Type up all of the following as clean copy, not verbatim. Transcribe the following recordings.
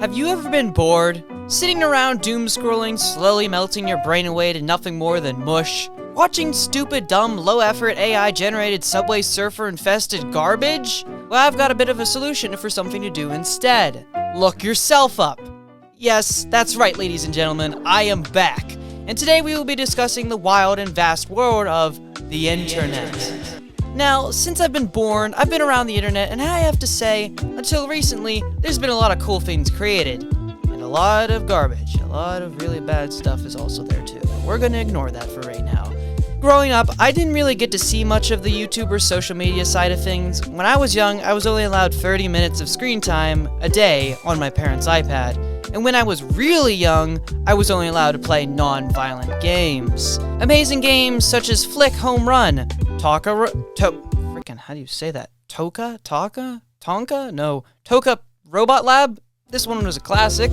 Have you ever been bored? Sitting around doom scrolling, slowly melting your brain away to nothing more than mush? Watching stupid, dumb, low-effort, AI-generated Subway Surfer-infested garbage? Well, I've got a bit of a solution for something to do instead. Look yourself up. Yes, that's right, ladies and gentlemen, I am back. And today we will be discussing the wild and vast world of the internet. Now, since I've been born, I've been around the internet, and I have to say, until recently, there's been a lot of cool things created. And a lot of garbage. A lot of really bad stuff is also there too. But we're gonna ignore that for right now. Growing up, I didn't really get to see much of the YouTube or social media side of things. When I was young, I was only allowed 30 minutes of screen time a day on my parents' iPad. And when I was really young, I was only allowed to play non-violent games. Amazing games such as Flick Home Run, Toka Robot Lab? This one was a classic.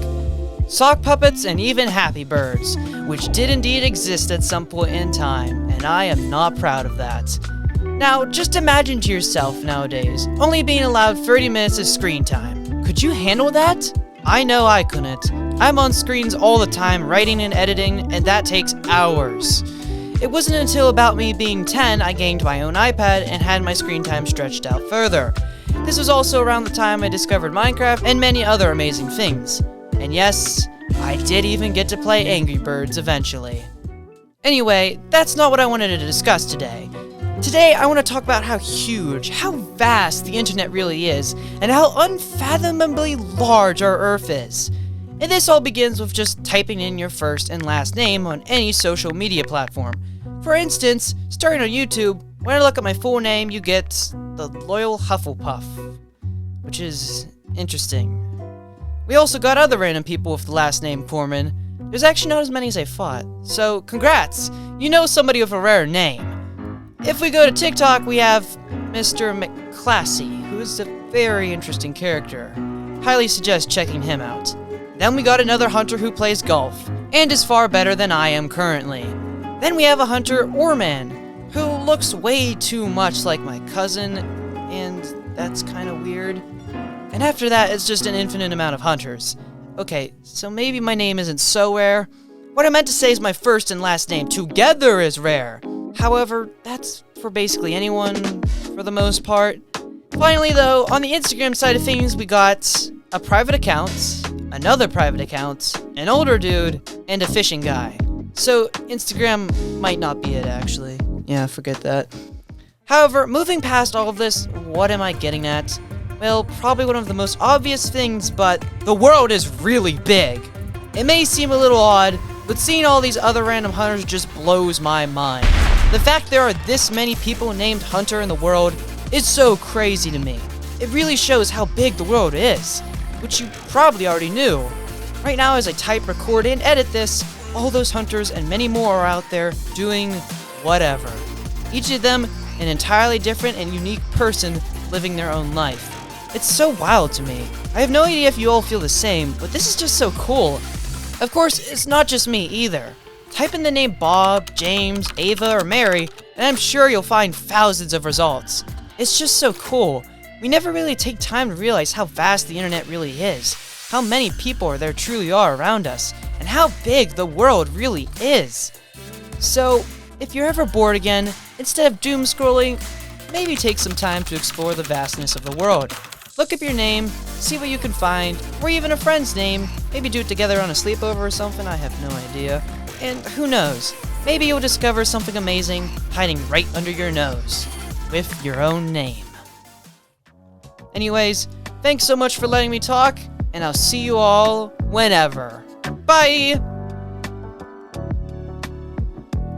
Sock Puppets, and even Happy Birds, which did indeed exist at some point in time, and I am not proud of that. Now, just imagine to yourself nowadays, only being allowed 30 minutes of screen time. Could you handle that? I know I couldn't. I'm on screens all the time, writing and editing, and that takes hours. It wasn't until about me being 10 I gained my own iPad and had my screen time stretched out further. This was also around the time I discovered Minecraft and many other amazing things. And yes, I did even get to play Angry Birds eventually. Anyway, that's not what I wanted to discuss today. Today, I want to talk about how huge, how vast the internet really is, and how unfathomably large our Earth is. And this all begins with just typing in your first and last name on any social media platform. For instance, starting on YouTube, when I look at my full name, you get the Loyal Hufflepuff, which is interesting. We also got other random people with the last name Corman. There's actually not as many as I thought, so congrats! You know somebody with a rare name. If we go to TikTok, we have Mr. McClassy, who is a very interesting character. Highly suggest checking him out. Then we got another hunter who plays golf, and is far better than I am currently. Then we have a hunter Orman, who looks way too much like my cousin, and that's kind of weird. And after that, it's just an infinite amount of hunters. Okay, so maybe my name isn't so rare. What I meant to say is my first and last name together is rare. However, that's for basically anyone, for the most part. Finally though, on the Instagram side of things, we got a private account, another private account, an older dude, and a fishing guy. So Instagram might not be it actually. Yeah, forget that. However, moving past all of this, what am I getting at? Well, probably one of the most obvious things, but the world is really big. It may seem a little odd, but seeing all these other random hunters just blows my mind. The fact there are this many people named Hunter in the world is so crazy to me. It really shows how big the world is, which you probably already knew. Right now as I type, record, and edit this, all those hunters and many more are out there doing whatever. Each of them an entirely different and unique person living their own life. It's so wild to me. I have no idea if you all feel the same, but this is just so cool. Of course, it's not just me either. Type in the name Bob, James, Ava, or Mary, and I'm sure you'll find thousands of results. It's just so cool. We never really take time to realize how vast the internet really is, how many people there truly are around us, and how big the world really is. So, if you're ever bored again, instead of doom scrolling, maybe take some time to explore the vastness of the world. Look up your name, see what you can find, or even a friend's name, maybe do it together on a sleepover or something, I have no idea. And who knows, maybe you'll discover something amazing hiding right under your nose, with your own name. Anyways, thanks so much for letting me talk, and I'll see you all whenever. Bye!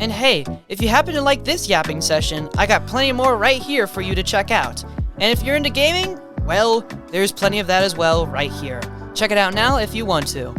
And hey, if you happen to like this yapping session, I got plenty more right here for you to check out. And if you're into gaming, well, there's plenty of that as well right here. Check it out now if you want to.